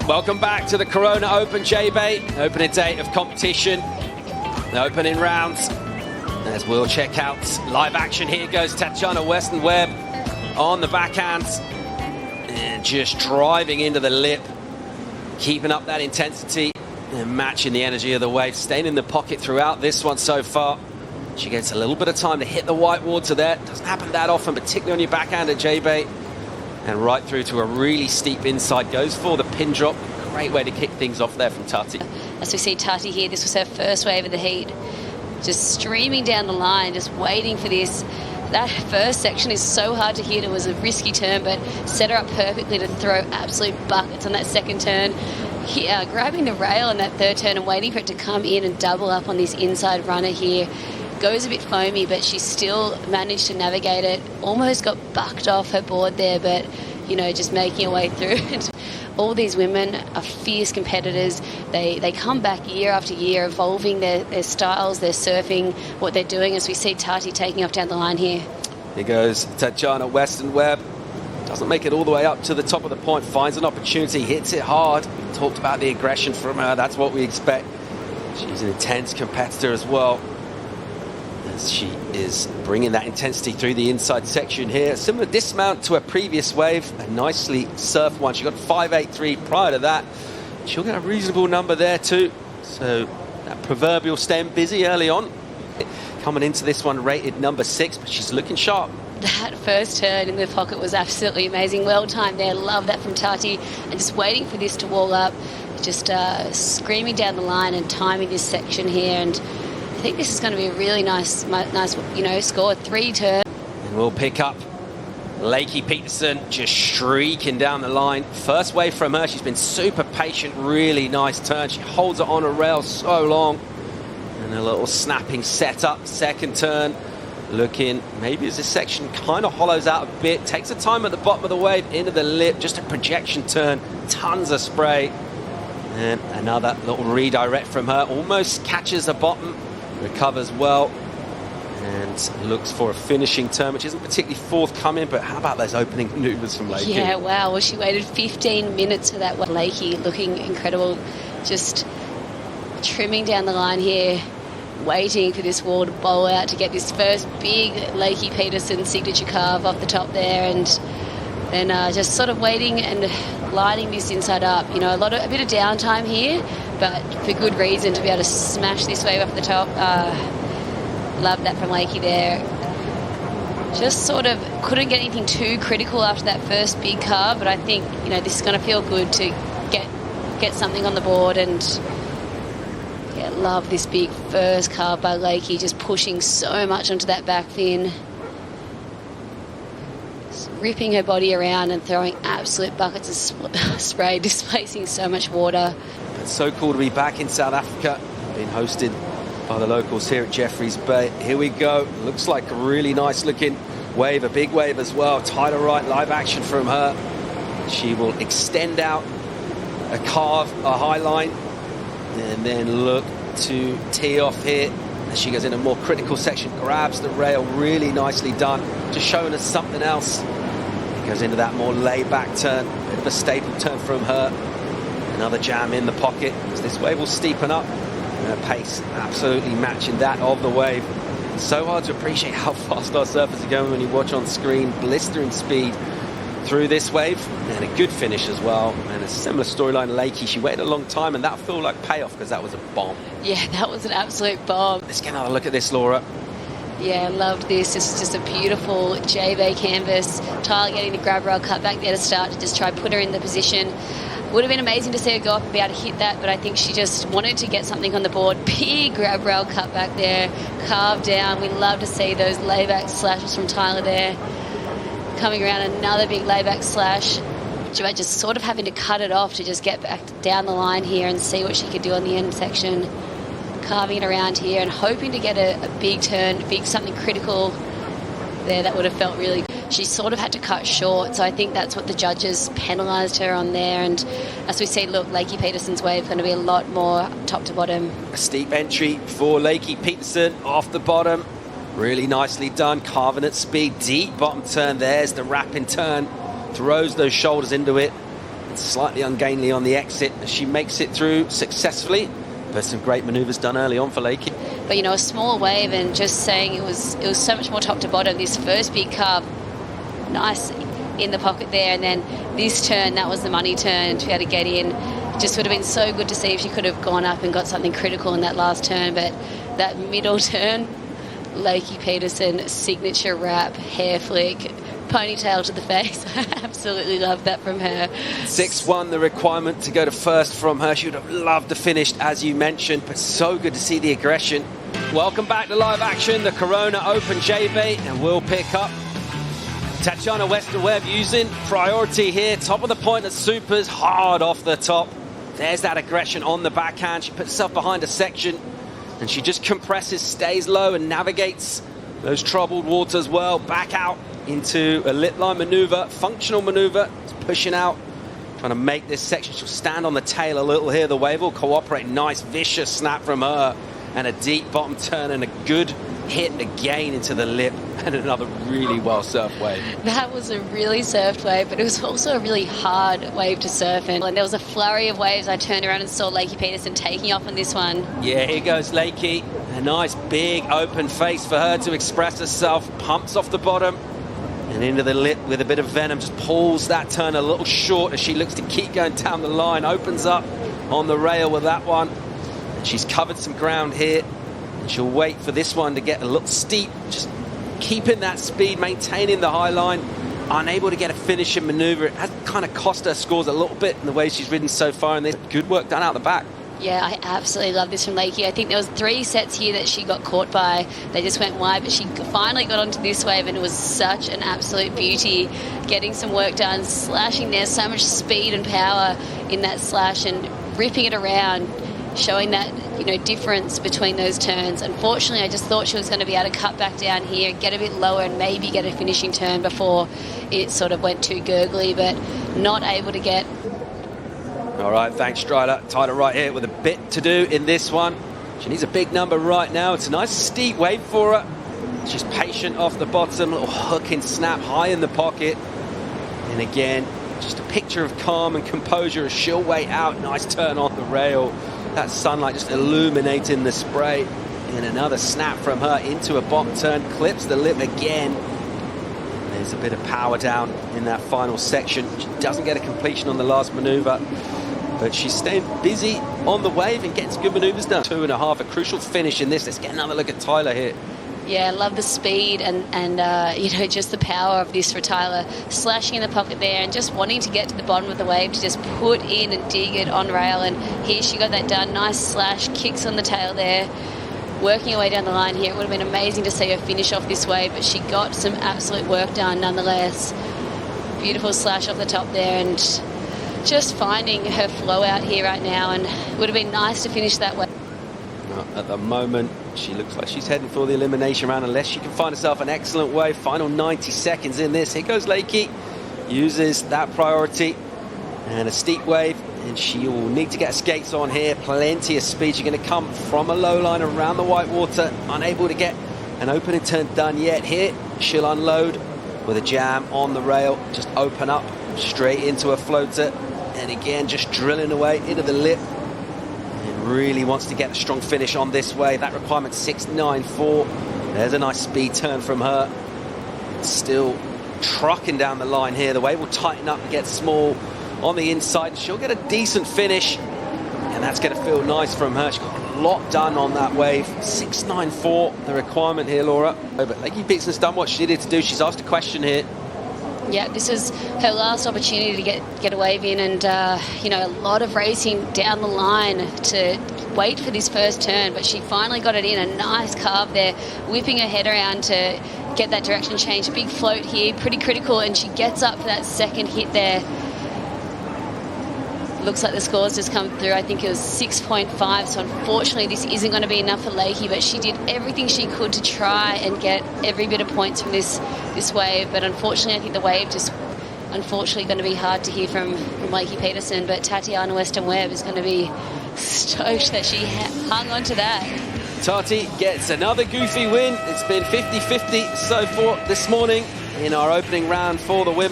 Welcome back to the Corona Open J-Bay, opening day of competition, the opening rounds. As we'll check out live action, here goes Tatiana Weston-Webb on the backhand and just driving into the lip, keeping up that intensity and matching the energy of the wave, staying in the pocket throughout this one so far. She gets a little bit of time to hit the white water there. Doesn't happen that often, particularly on your backhand at J-Bay. And right through to a really steep inside, goes for the pin drop. Great way to kick things off there from Tati. As we see Tati here, this was her first wave of the heat. Just streaming down the line, just waiting for this. That first section is so hard to hit. It was a risky turn, but set her up perfectly to throw absolute buckets on that second turn. Grabbing the rail on that third turn and waiting for it to come in and double up on this inside runner here. Goes a bit foamy, but she still managed to navigate it. Almost got bucked off her board there, but, you know, just making her way through it. All these women are fierce competitors. They come back year after year, evolving their styles, their surfing, what they're doing, as we see Tati taking off down the line here. Here goes Tatiana Weston-Webb. Doesn't make it all the way up to the top of the point. Finds an opportunity, hits it hard. We talked about the aggression from her. That's what we expect. She's an intense competitor as well. As she is bringing that intensity through the inside section here. Similar dismount to a previous wave. A nicely surfed one. She got 5.83 prior to that. She'll get a reasonable number there too. So that proverbial staying busy early on. Coming into this one rated number 6, but she's looking sharp. That first turn in the pocket was absolutely amazing. Well timed there. Love that from Tati. And just waiting for this to wall up. Just screaming down the line and timing this section here. And I think this is going to be a really nice, score. 3 turns. And we'll pick up Lakey Peterson just streaking down the line. First wave from her. She's been super patient. Really nice turn. She holds it on a rail so long. And a little snapping setup. Second turn. Looking maybe as this section kind of hollows out a bit. Takes the time at the bottom of the wave into the lip. Just a projection turn. Tons of spray. And another little redirect from her. Almost catches the bottom. Recovers well and looks for a finishing turn, which isn't particularly forthcoming, but how about those opening maneuvers from Lakey? Yeah, wow. Well, she waited 15 minutes for that. Lakey looking incredible, just trimming down the line here, waiting for this wall to bowl out to get this first big Lakey Peterson signature carve off the top there, and then just sort of waiting and lining this inside up. You know, a bit of downtime here, but for good reason, to be able to smash this wave off the top. Love that from Lakey there. Just sort of couldn't get anything too critical after that first big carve, but I think, you know, this is going to feel good to get something on the board. And yeah, love this big first carve by Lakey, just pushing so much onto that back fin. Ripping her body around and throwing absolute buckets of spray, displacing so much water. It's so cool to be back in South Africa, being hosted by the locals here at Jeffreys Bay. Here we go. Looks like a really nice looking wave, a big wave as well. Tyler Wright, live action from her. She will extend out a carve, a high line, and then look to tee off here. As she goes in a more critical section, grabs the rail, really nicely done. Just showing us something else. Goes into that more laid-back turn, bit of a staple turn from her. Another jam in the pocket as this wave will steepen up. And her pace absolutely matching that of the wave. It's so hard to appreciate how fast our surfers are going when you watch on screen. Blistering speed through this wave, and a good finish as well. And a similar storyline to Lakey. She waited a long time, and that'll feel like payoff because that was a bomb. Yeah, that was an absolute bomb. Let's get another look at this, Laura. Yeah, loved this. This is just a beautiful J-Bay canvas. Tyler getting the grab rail cut back there to start to just try put her in the position. Would have been amazing to see her go up and be able to hit that, but I think she just wanted to get something on the board. Big grab rail cut back there, carved down. We love to see those layback slashes from Tyler there. Coming around, another big layback slash. Just sort of having to cut it off to just get back down the line here and see what she could do on the end section. Carving it around here and hoping to get a big turn, something critical there that would have felt really good. She sort of had to cut short, so I think that's what the judges penalised her on there. And as we see, look, Lakey Peterson's wave is going to be a lot more top to bottom. A steep entry for Lakey Peterson off the bottom. Really nicely done, carving at speed, deep bottom turn. There's the wrapping turn, throws those shoulders into it. slightly ungainly on the exit as she makes it through successfully. But some great manoeuvres done early on for Lakey. But, you know, a small wave, and just saying it was so much more top to bottom. This first big carve, nice in the pocket there, and then this turn, that was the money turn to be able to get in. Just would have been so good to see if she could have gone up and got something critical in that last turn. But that middle turn, Lakey Peterson, signature wrap, hair flick, ponytail to the face. I absolutely love that from her. 6-1 the requirement to go to first from her. She would have loved to finish, as you mentioned, but so good to see the aggression. Welcome back to live action, the Corona Open JB, and we'll pick up Tatiana Weston-Webb using priority here. Top of the point at supers, hard off the top. There's that aggression on the backhand. She puts herself behind a section, and she just compresses, stays low, and navigates those troubled waters well. Back out into a lip line maneuver, functional maneuver, pushing out, trying to make this section. She'll stand on the tail a little here. The wave will cooperate. Nice, vicious snap from her, and a deep bottom turn, and a good hit again into the lip, and another really well surfed wave. That was a really surfed wave, but it was also a really hard wave to surf in. And there was a flurry of waves. I turned around and saw Lakey Peterson taking off on this one. Yeah, here goes Lakey. A nice big open face for her to express herself. Pumps off the bottom and into the lip with a bit of venom. Just pulls that turn a little short as she looks to keep going down the line. Opens up on the rail with that one. And she's covered some ground here. She'll wait for this one to get a little steep, just keeping that speed, maintaining the high line, unable to get a finishing maneuver. It has kind of cost her scores a little bit in the way she's ridden so far, and there's good work done out the back. Yeah, I absolutely love this from Lakey. I think there was 3 sets here that she got caught by. They just went wide, but she finally got onto this wave, and it was such an absolute beauty. Getting some work done, slashing there, so much speed and power in that slash, and ripping it around, showing that, you know, difference between those turns. Unfortunately, I just thought she was going to be able to cut back down here, get a bit lower, and maybe get a finishing turn before it sort of went too gurgly, but not able to get. All right, thanks, Strider. Tyler Wright here with a bit to do in this one. She needs a big number right now. It's a nice steep wave for her. She's patient off the bottom, little hook and snap high in the pocket. And again, just a picture of calm and composure as she'll wait out. Nice turn on the rail. That sunlight just illuminating the spray. And another snap from her into a bottom turn. Clips the lip again. There's a bit of power down in that final section. She doesn't get a completion on the last maneuver, but she's staying busy on the wave and gets good maneuvers done. 2.5, a crucial finish in this. Let's get another look at Tyler here. Yeah, I love the speed and you know, just the power of this for Tyler. Slashing in the pocket there and just wanting to get to the bottom of the wave to just put in and dig it on rail. And here she got that done. Nice slash, kicks on the tail there. Working her way down the line here. It would have been amazing to see her finish off this wave, but she got some absolute work done nonetheless. Beautiful slash off the top there, and just finding her flow out here right now, and it would have been nice to finish that way. At the moment, she looks like she's heading for the elimination round unless she can find herself an excellent wave. Final 90 seconds in this. Here goes Lakey. Uses that priority and a steep wave, and she will need to get her skates on here. Plenty of speed. She's going to come from a low line around the white water. Unable to get an opening turn done yet. Here, she'll unload with a jam on the rail. Just open up straight into a floater. And again, just drilling away into the lip. Really wants to get a strong finish on this wave. That requirement 6.94. There's a nice speed turn from her. Still trucking down the line here. The wave will tighten up and get small on the inside. She'll get a decent finish, and that's going to feel nice from her. She's got a lot done on that wave. 6.94 the requirement here, Laura. But Lakey Peterson's done what she needed to do. She's asked a question here. Yeah, this is her last opportunity to get a wave in, and you know, a lot of racing down the line to wait for this first turn, but she finally got it in. A nice carve there, whipping her head around to get that direction change. Big float here, pretty critical, and she gets up for that second hit there. Looks like the scores just come through. I think it was 6.5, so unfortunately this isn't going to be enough for Lakey, but she did everything she could to try and get every bit of points from this wave, but unfortunately I think the wave just unfortunately going to be hard to hear from Lakey Peterson, but Tatiana Weston-Webb is going to be stoked that she hung on to that. Tati gets another goofy win. It's been 50-50 so far this morning in our opening round for the women.